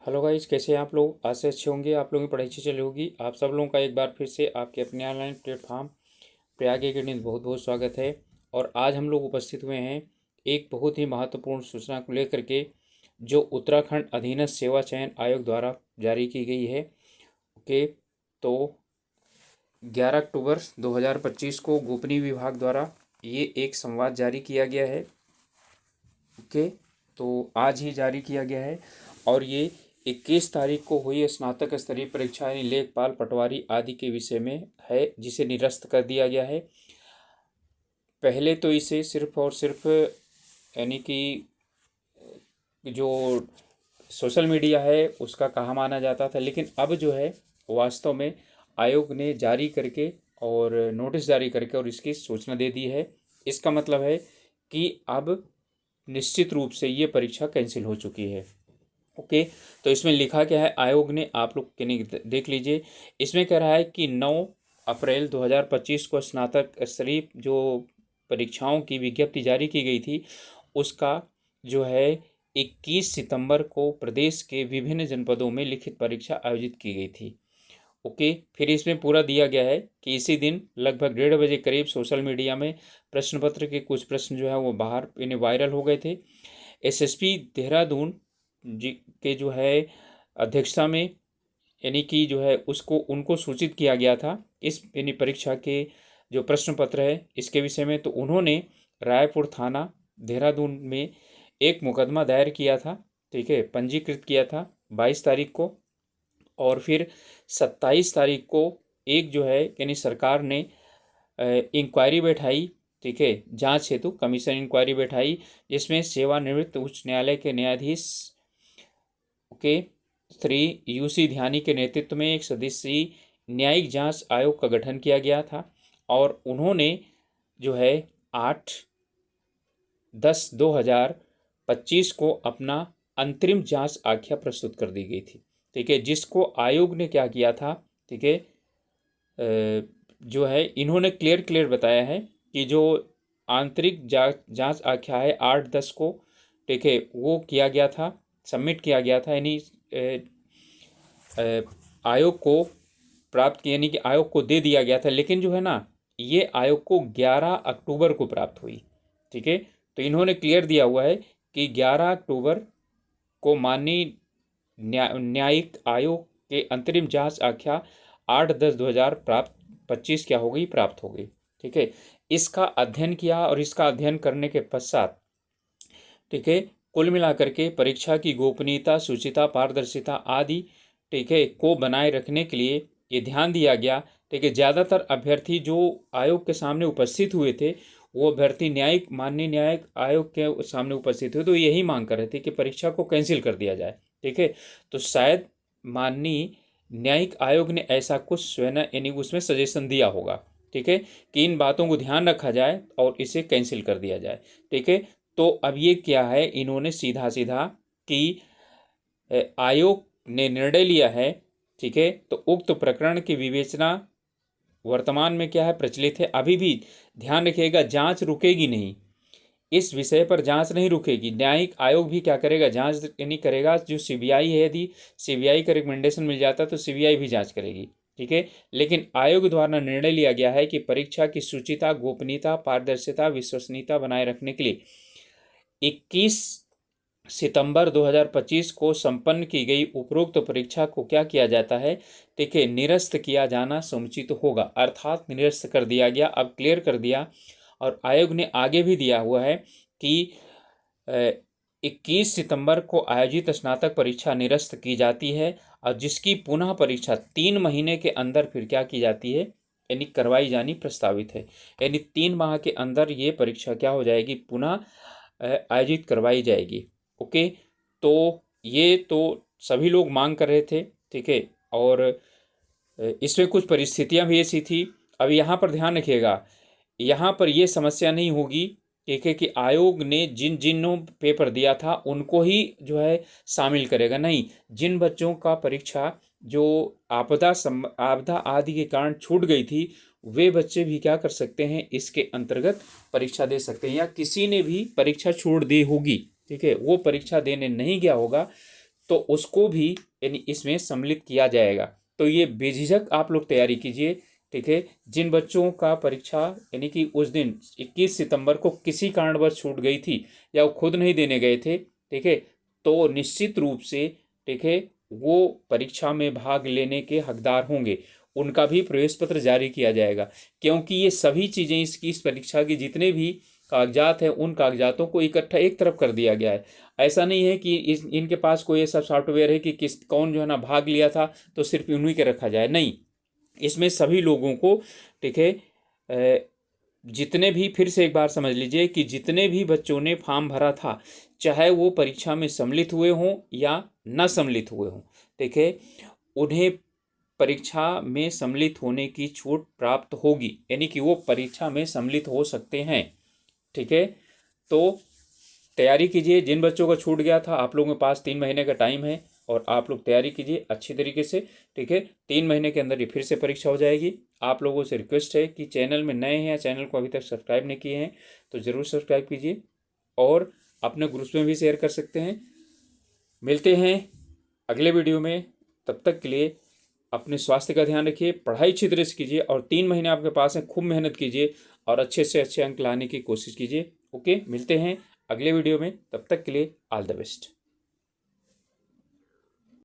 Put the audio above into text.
Hello guys, कैसे हैं आप लोग। आज से अच्छे होंगे, आप लोगों की पढ़ाई अच्छी चली होगी। आप सब लोगों का एक बार फिर से आपके अपने ऑनलाइन प्लेटफॉर्म प्रयाग एकेडमी में बहुत बहुत स्वागत है। और आज हम लोग उपस्थित हुए हैं एक बहुत ही महत्वपूर्ण सूचना को लेकर के, जो उत्तराखंड अधीनस्थ सेवा चयन आयोग द्वारा जारी की गई है। ओके, तो 11 अक्टूबर 2025 को गोपनीय विभाग द्वारा ये एक संवाद जारी किया गया है। ओके, तो आज ही जारी किया गया है और ये 21 तारीख को हुई स्नातक स्तरीय परीक्षा यानी लेखपाल, पटवारी आदि के विषय में है, जिसे निरस्त कर दिया गया है। पहले तो इसे सिर्फ और सिर्फ यानी कि जो सोशल मीडिया है उसका कहा माना जाता था, लेकिन अब जो है वास्तव में आयोग ने जारी करके और नोटिस जारी करके और इसकी सूचना दे दी है। इसका मतलब है कि अब निश्चित रूप से ये परीक्षा कैंसिल हो चुकी है। ओके, तो इसमें लिखा क्या है आयोग ने, आप लोग के नहीं देख लीजिए। इसमें कह रहा है कि 9 अप्रैल 2025 को स्नातक स्तरीय जो परीक्षाओं की विज्ञप्ति जारी की गई थी, उसका जो है 21 सितंबर को प्रदेश के विभिन्न जनपदों में लिखित परीक्षा आयोजित की गई थी। ओके, फिर इसमें पूरा दिया गया है कि इसी दिन लगभग 1:30 बजे करीब सोशल मीडिया में प्रश्न पत्र के कुछ प्रश्न जो है वो बाहर यानी वायरल हो गए थे। एसएसपी देहरादून जी के जो है अध्यक्षता में यानी कि जो है उसको उनको सूचित किया गया था इस यानी परीक्षा के जो प्रश्न पत्र है इसके विषय में। तो उन्होंने रायपुर थाना देहरादून में एक मुकदमा दायर किया था, ठीक है, पंजीकृत किया था 22 तारीख को। और फिर 27 तारीख को एक जो है यानी सरकार ने इंक्वायरी बैठाई, ठीक है, जांच हेतु कमीशन इंक्वायरी बैठाई, जिसमें सेवानिवृत्त उच्च न्यायालय के न्यायाधीश के श्री यूसी ध्यानी के नेतृत्व में एक सदस्यीय न्यायिक जांच आयोग का गठन किया गया था। और उन्होंने जो है 8/10/2025 को अपना अंतरिम जांच आख्या प्रस्तुत कर दी गई थी, ठीक है, जिसको आयोग ने क्या किया था, ठीक है, जो है इन्होंने क्लियर बताया है कि जो आंतरिक जांच आख्या है 8/10 को, ठीक है, वो किया गया था, सबमिट किया गया था, यानी आयोग को प्राप्त किया, यानी कि आयोग को दे दिया गया था। लेकिन जो है ना, ये आयोग को 11 अक्टूबर को प्राप्त हुई, ठीक है। तो इन्होंने क्लियर दिया हुआ है कि 11 अक्टूबर को माननीय न्यायिक आयोग के अंतरिम जांच आख्या 8/10/2025 क्या हो गई, प्राप्त हो गई, ठीक है। इसका अध्ययन किया और इसका अध्ययन करने के पश्चात, ठीक है, कुल मिलाकर के परीक्षा की गोपनीयता, शुचिता, पारदर्शिता आदि, ठीक है, को बनाए रखने के लिए ये ध्यान दिया गया, ठीक है। ज़्यादातर अभ्यर्थी जो आयोग के सामने उपस्थित हुए थे, वो अभ्यर्थी माननीय न्यायिक आयोग के सामने उपस्थित हुए तो यही मांग कर रहे थे कि परीक्षा को कैंसिल कर दिया जाए, ठीक है। तो शायद माननीय न्यायिक आयोग ने ऐसा कुछ स्वयं यानी उसमें सजेशन दिया होगा, ठीक है, कि इन बातों को ध्यान रखा जाए और इसे कैंसिल कर दिया जाए, ठीक है। तो अब ये क्या है, इन्होंने सीधा सीधा कि आयोग ने निर्णय लिया है, ठीक है, तो उक्त प्रकरण की विवेचना वर्तमान में क्या है, प्रचलित है। अभी भी ध्यान रखिएगा, जांच रुकेगी नहीं, इस विषय पर जांच नहीं रुकेगी। न्यायिक आयोग भी क्या करेगा, जांच नहीं करेगा। जो सीबीआई है, यदि सीबीआई का रिकमेंडेशन मिल जाता है तो सीबीआई भी जांच करेगी, ठीक है। लेकिन आयोग द्वारा निर्णय लिया गया है कि परीक्षा की शुचिता, गोपनीयता, पारदर्शिता, विश्वसनीयता बनाए रखने के लिए 21 सितंबर 2025 को संपन्न की गई उपरोक्त परीक्षा को क्या किया जाता है, देखिए, निरस्त किया जाना समुचित होगा, अर्थात निरस्त कर दिया गया, अब क्लियर कर दिया। और आयोग ने आगे भी दिया हुआ है कि 21 सितंबर को आयोजित स्नातक परीक्षा निरस्त की जाती है और जिसकी पुनः परीक्षा 3 महीने के अंदर फिर क्या की जाती है, यानी करवाई जानी प्रस्तावित है। यानी 3 माह के अंदर ये परीक्षा क्या हो जाएगी, पुनः आयोजित करवाई जाएगी। ओके, तो ये तो सभी लोग मांग कर रहे थे, ठीक है। और इसमें कुछ परिस्थितियां भी ऐसी थी। अब यहाँ पर ध्यान रखिएगा, यहाँ पर ये समस्या नहीं होगी, ठीक है, कि आयोग ने जिन जिनों पेपर दिया था उनको ही जो है शामिल करेगा, नहीं। जिन बच्चों का परीक्षा जो आपदा आदि के कारण छूट गई थी, वे बच्चे भी क्या कर सकते हैं, इसके अंतर्गत परीक्षा दे सकते हैं। या किसी ने भी परीक्षा छोड़ दी होगी, ठीक है, वो परीक्षा देने नहीं गया होगा, तो उसको भी यानी इसमें सम्मिलित किया जाएगा। तो ये बेझिझक आप लोग तैयारी कीजिए, ठीक है। जिन बच्चों का परीक्षा यानी कि उस दिन 21 सितंबर को किसी कारणवश छूट गई थी या वो खुद नहीं देने गए थे, ठीक है, तो निश्चित रूप से, ठीक है, वो परीक्षा में भाग लेने के हकदार होंगे। उनका भी प्रवेश पत्र जारी किया जाएगा, क्योंकि ये सभी चीज़ें इस परीक्षा की जितने भी कागजात हैं उन कागजातों को इकट्ठा एक तरफ कर दिया गया है। ऐसा नहीं है कि इनके पास कोई ऐसा सॉफ्टवेयर है कि कौन जो है ना भाग लिया था तो सिर्फ उन्हीं के रखा जाए, नहीं। इसमें सभी लोगों को, ठीक है, जितने भी, फिर से एक बार समझ लीजिए कि जितने भी बच्चों ने फॉर्म भरा था, चाहे वो परीक्षा में सम्मिलित हुए हों या न सम्मिलित हुए हों, ठीक है, उन्हें परीक्षा में सम्मिलित होने की छूट प्राप्त होगी, यानी कि वो परीक्षा में सम्मिलित हो सकते हैं, ठीक है। तो तैयारी कीजिए। जिन बच्चों का छूट गया था, आप लोगों के पास 3 महीने का टाइम है और आप लोग तैयारी कीजिए अच्छी तरीके से, ठीक है। 3 महीने के अंदर ये फिर से परीक्षा हो जाएगी। आप लोगों से रिक्वेस्ट है कि चैनल में नए हैं या चैनल को अभी तक सब्सक्राइब नहीं किए हैं तो ज़रूर सब्सक्राइब कीजिए और अपने ग्रुप्स में भी शेयर कर सकते हैं। मिलते हैं अगले वीडियो में, तब तक के लिए अपने स्वास्थ्य का ध्यान रखिए, पढ़ाई अच्छी तरह से कीजिए और 3 महीने आपके पास हैं, खूब मेहनत कीजिए और अच्छे से अच्छे अंक लाने की कोशिश कीजिए। ओके, मिलते हैं अगले वीडियो में, तब तक के लिए ऑल द बेस्ट।